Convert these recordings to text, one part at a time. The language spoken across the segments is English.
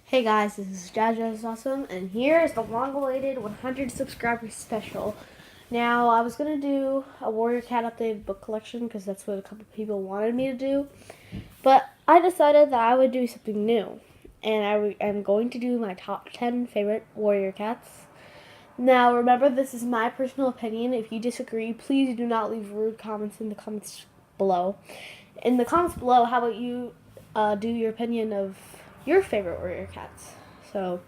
Hey guys, this is Jaja Awesome, and here is the long-awaited 100 subscriber special. Now, I was going to do a Warrior Cat updated book collection because that's what a couple people wanted me to do, but I decided that I would do something new, and I'm going to do my top 10 favorite Warrior Cats. Now, remember, this is my personal opinion. If you disagree, please do not leave rude comments in the comments below. In the comments below, how about you do your opinion of your favorite Warrior Cats? So,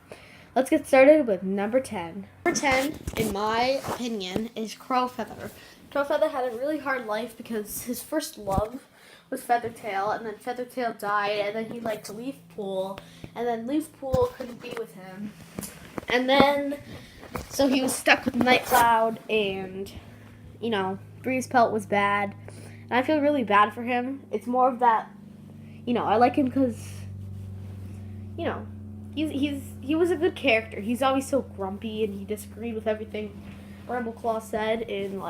let's get started with number 10. Number 10, in my opinion, is Crowfeather. Crowfeather had a really hard life because his first love was Feathertail, and then Feathertail died, and then he liked Leafpool, and then Leafpool couldn't be with him. And then, so he was stuck with Nightcloud, and, Breeze Pelt was bad. And I feel really bad for him. It's more of that, I like him because, he was a good character. He's always so grumpy, and he disagreed with everything Brambleclaw said in,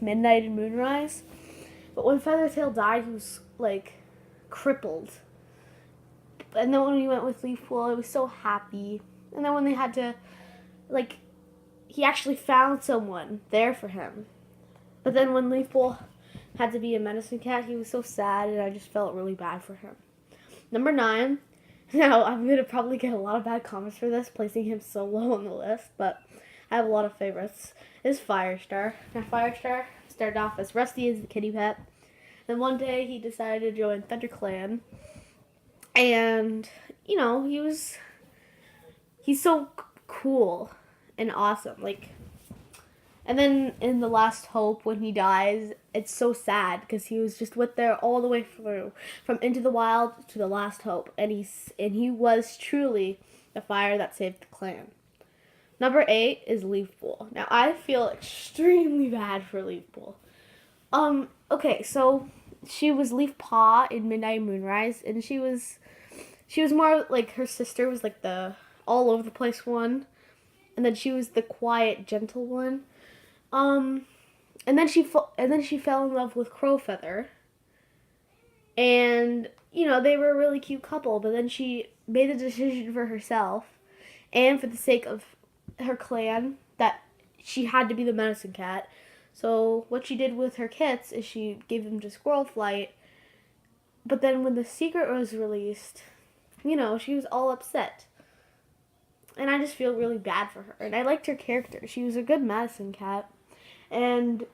Midnight and Moonrise. But when Feathertail died, he was, crippled. And then when we went with Leafpool, I was so happy. And then when they had to, he actually found someone there for him. But then when Leafpool had to be a medicine cat, he was so sad, and I just felt really bad for him. Number 9. Now, I'm going to probably get a lot of bad comments for this, placing him so low on the list, but I have a lot of favorites, is Firestar. Now, Firestar started off as Rusty as the kitty pet. Then one day, he decided to join ThunderClan, and, he's so cool and awesome, and then in The Last Hope, when he dies, it's so sad because he was just with there all the way through, from Into the Wild to The Last Hope, and he was truly the fire that saved the clan. Number 8 is Leafpool. Now, I feel extremely bad for Leafpool. Okay, so she was Leafpaw in Midnight and Moonrise, and she was more like her sister was the all over the place one, and then she was the quiet, gentle one. And then she fell in love with Crowfeather, and they were a really cute couple. But then she made a decision for herself, and for the sake of her clan, that she had to be the medicine cat. So what she did with her kits is she gave them to Squirrel Flight. But then when the secret was released, she was all upset. And I just feel really bad for her. And I liked her character. She was a good medicine cat. And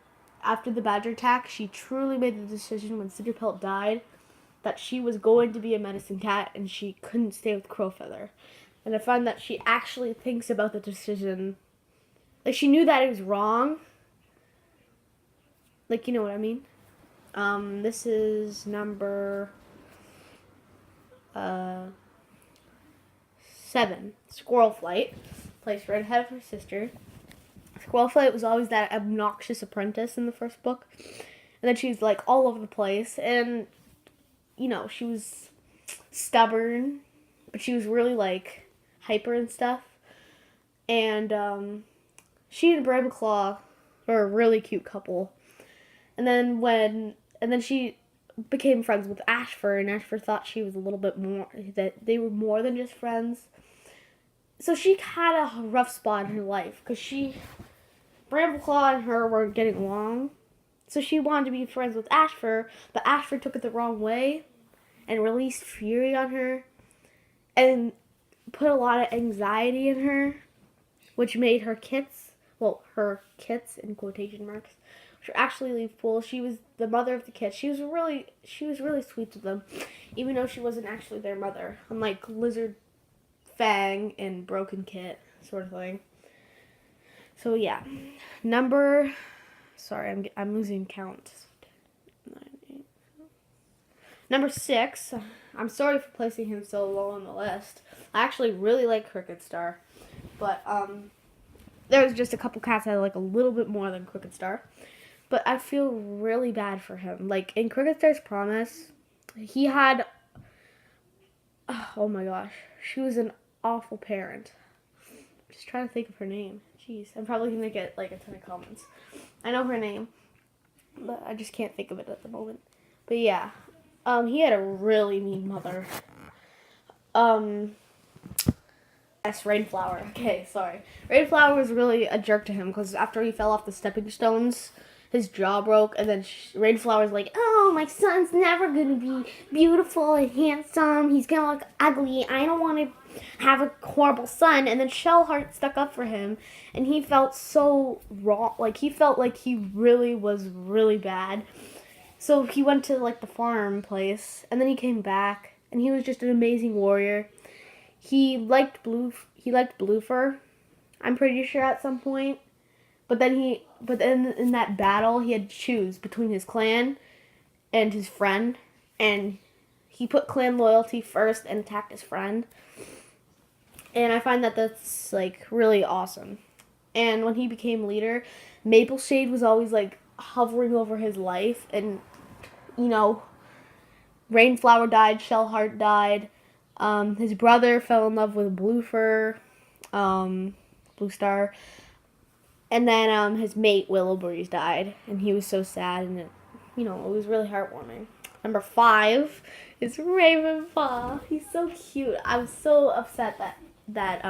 after the badger attack, she truly made the decision when Thrasher Pelt died that she was going to be a medicine cat and she couldn't stay with Crowfeather. And I find that she actually thinks about the decision. She knew that it was wrong. You know what I mean? This is number 7, Squirrel Flight, placed right ahead of her sister. Squirrel Flight was always that obnoxious apprentice in the first book, and then she's all over the place, and she was stubborn, but she was really hyper and stuff. And she and Brambleclaw were a really cute couple. And then she became friends with Ashfur, and Ashfur thought she was a little bit more, that they were more than just friends. So she had a rough spot in her life because Brambleclaw and her weren't getting along. So she wanted to be friends with Ashfur, but Ashfur took it the wrong way and released fury on her and put a lot of anxiety in her, which made her kits in quotation marks, which were actually Leafpool. She was the mother of the kits. She was really sweet to them, even though she wasn't actually their mother, unlike Lizard, Fang, and Broken Kit sort of thing. So yeah, I'm losing count. Number 6, I'm sorry for placing him so low on the list. I actually really like Crooked Star, but there's just a couple cats I like a little bit more than Crooked Star. But I feel really bad for him. In Crooked Star's Promise, he had, oh my gosh, she was an awful parent. I'm just trying to think of her name. Jeez, I'm probably going to get a ton of comments. I know her name, but I just can't think of it at the moment. But yeah, he had a really mean mother. Yes, Rainflower. Okay, sorry. Rainflower was really a jerk to him because after he fell off the stepping stones, his jaw broke, and then Rainflower's like, "Oh, my son's never gonna be beautiful and handsome. He's gonna look ugly. I don't want to have a horrible son." And then Shellheart stuck up for him, and he felt so wrong. Like he felt like he really was really bad. So he went to like the farm place, and then he came back, and he was just an amazing warrior. He liked Bluefur, I'm pretty sure at some point. But then in that battle he had to choose between his clan and his friend, and he put clan loyalty first and attacked his friend. And I find that that's like really awesome. And when he became leader, Mapleshade was always like hovering over his life, and Rainflower died, Shellheart died. His brother fell in love with Bluestar, and then his mate Willowbreeze died, and he was so sad, and it was really heartwarming. Number 5 is Ravenpaw. He's so cute. I was so upset that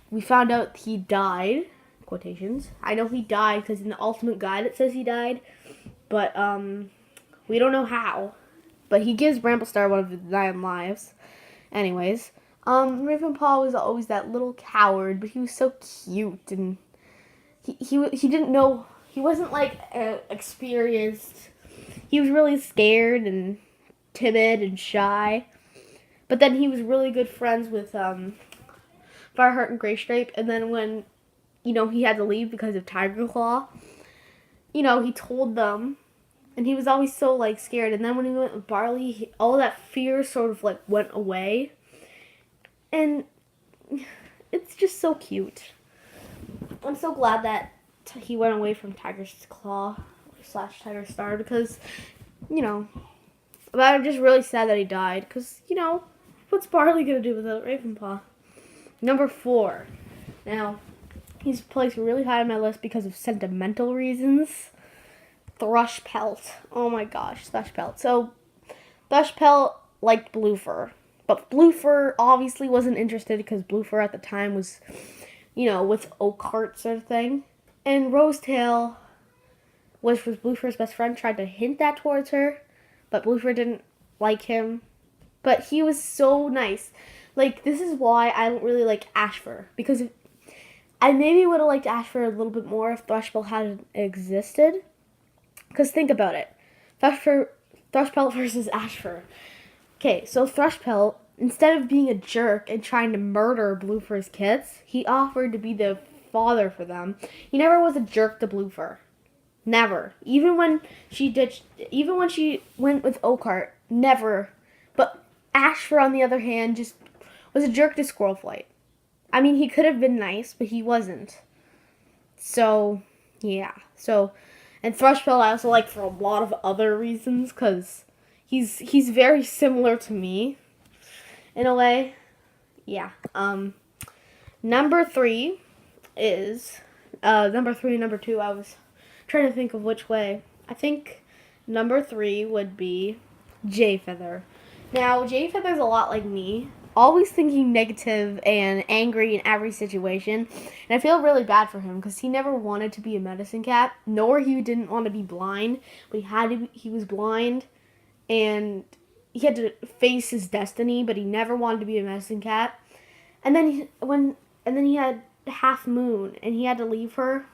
we found out he died. Quotations. I know he died because in the Ultimate Guide it says he died, but we don't know how. But he gives Bramblestar one of his 9 lives. Anyways, Ravenpaw was always that little coward, but he was so cute, and he didn't know, he wasn't like experienced. He was really scared and timid and shy. But then he was really good friends with Fireheart and Graystripe, and then when he had to leave because of Tigerclaw, he told them. And he was always so, like, scared. And then when he went with Barley, all that fear sort of, like, went away. And it's just so cute. I'm so glad that he went away from Tiger's Claw / Tiger Star because, but I'm just really sad that he died. Because, what's Barley going to do without Ravenpaw? Number 4. Now, he's placed really high on my list because of sentimental reasons. Thrush Pelt. Oh my gosh, Thrush Pelt. So, Thrush Pelt liked Bluefur. But Bluefur obviously wasn't interested because Bluefur at the time was, with Oakheart sort of thing. And Rosetail, which was Bluefur's best friend, tried to hint that towards her. But Bluefur didn't like him. But he was so nice. Like, this is why I don't really like Ashfur. Because I maybe would have liked Ashfur a little bit more if Thrush Pelt hadn't existed. Because think about it. Thrush Pelt versus Ashfur. Okay, so Thrush Pelt, instead of being a jerk and trying to murder Bluefur's kids, he offered to be the father for them. He never was a jerk to Bluefur. Never. Even when she went with Oakheart, never. But Ashfur, on the other hand, just was a jerk to Squirrel Flight. I mean, he could have been nice, but he wasn't. So, yeah. And Thrush Pelt I also like for a lot of other reasons, because he's very similar to me, in a way. Yeah. Number 3 is, number 3 and number 2, I was trying to think of which way. I think number 3 would be Jayfeather. Now, Jayfeather's a lot like me. Always thinking negative and angry in every situation. And I feel really bad for him because he never wanted to be a medicine cat, nor he didn't want to be blind, but he was blind and he had to face his destiny, but he never wanted to be a medicine cat. And then he had Half Moon and he had to leave her.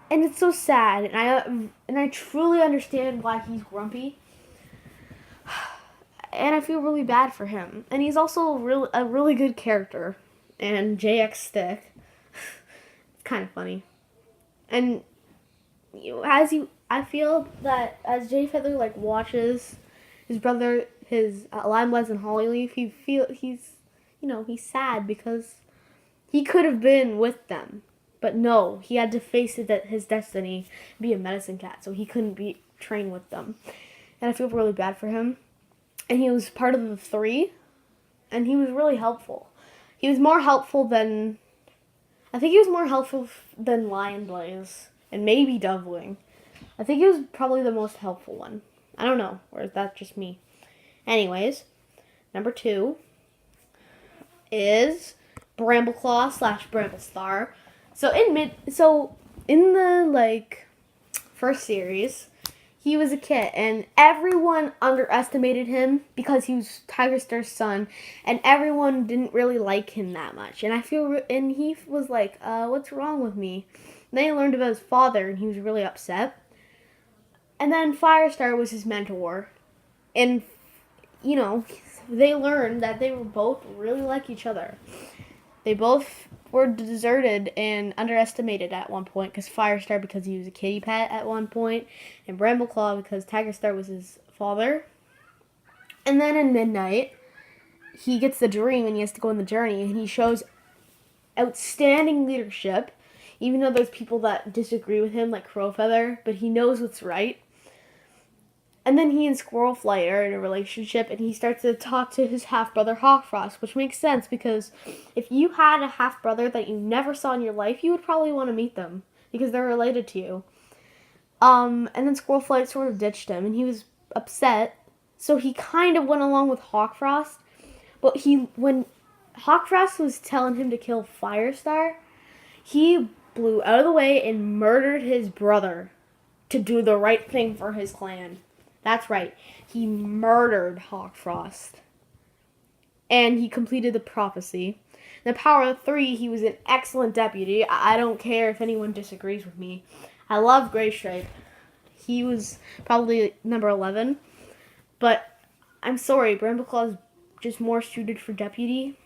And it's so sad, and I truly understand why he's grumpy. And I feel really bad for him. And he's also a really good character. And JX Stick. It's kind of funny. And I feel that as Jayfeather like watches his brother, his Limelight and Hollyleaf, he's sad because he could have been with them. But no, he had to face his destiny, be a medicine cat, so he couldn't be trained with them. And I feel really bad for him. And he was part of the 3, and he was really helpful. He was more helpful than Lion Blaze, and maybe Dovewing. I think he was probably the most helpful one. I don't know, or is that just me? Anyways, number 2 is Brambleclaw / Bramblestar. So in the like first series, he was a kid, and everyone underestimated him because he was Tiger Star's son, and everyone didn't really like him that much. And he was like, "What's wrong with me?" And then he learned about his father, and he was really upset. And then Firestar was his mentor, and they learned that they were both really like each other. They both were deserted and underestimated at one point because Firestar because he was a kitty pet at one point, and Brambleclaw because Tiger Star was his father. And then in Midnight, he gets the dream and he has to go on the journey, and he shows outstanding leadership, even though there's people that disagree with him like Crowfeather, but he knows what's right. And then he and Squirrel Flight are in a relationship, and he starts to talk to his half-brother Hawkfrost, which makes sense because if you had a half-brother that you never saw in your life, you would probably want to meet them because they're related to you. And then Squirrel Flight sort of ditched him, and he was upset, so he kind of went along with Hawkfrost. But when Hawkfrost was telling him to kill Firestar, he blew out of the way and murdered his brother to do the right thing for his clan. That's right. He murdered Hawkfrost. And he completed the prophecy. In the Power of 3, he was an excellent deputy. I don't care if anyone disagrees with me. I love Graystripe. He was probably number 11. But I'm sorry, Brambleclaw is just more suited for deputy.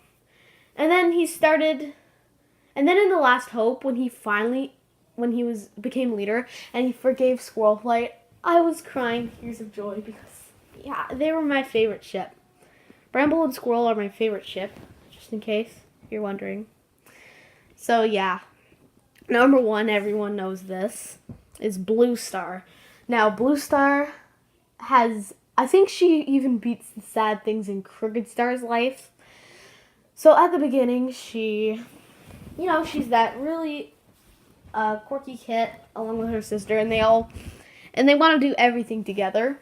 And then and then in The Last Hope, when he became leader and he forgave Squirrel Flight, I was crying tears of joy because, they were my favorite ship. Bramble and Squirrel are my favorite ship, just in case you're wondering. So, number 1, everyone knows this, is Bluestar. Now, Bluestar I think she even beats the sad things in Crooked Star's life. So, at the beginning, she's that really quirky kid along with her sister, and they want to do everything together.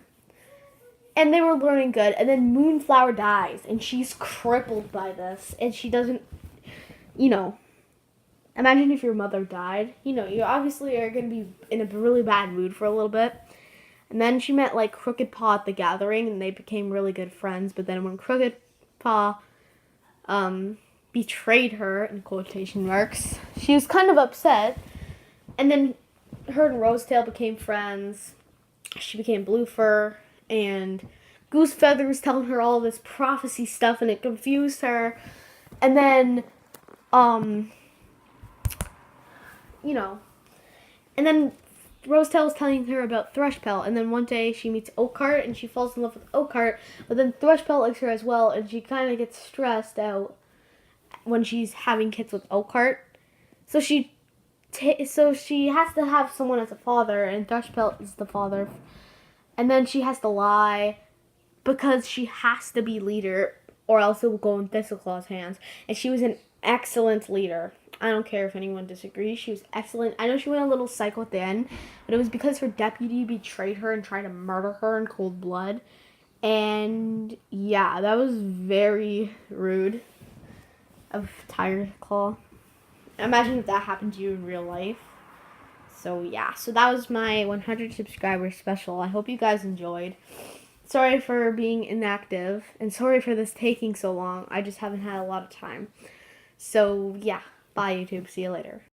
And they were learning good. And then Moonflower dies, and she's crippled by this. And she doesn't, imagine if your mother died. You obviously are going to be in a really bad mood for a little bit. And then she met, Crooked Paw at the Gathering, and they became really good friends. But then when Crooked Paw betrayed her, in quotation marks, she was kind of upset. And then her and Rosetail became friends. She became Bluefur, and Goosefeather was telling her all this prophecy stuff, and it confused her. And then, and then Rosetail was telling her about Thrasher Pelt, and then one day she meets Oakheart, and she falls in love with Oakheart, but then Thrasher Pelt likes her as well, and she kind of gets stressed out when she's having kids with Oakheart. So she has to have someone as a father, and Thrasher Pelt is the father. And then she has to lie because she has to be leader, or else it will go in Thistleclaw's hands. And she was an excellent leader. I don't care if anyone disagrees. She was excellent. I know she went a little psycho at the end, but it was because her deputy betrayed her and tried to murder her in cold blood. And that was very rude of Tiger Claw. Imagine if that happened to you in real life. So that was my 100 subscriber special. I hope you guys enjoyed. Sorry for being inactive, and sorry for this taking so long. I just haven't had a lot of time. So bye YouTube. See you later.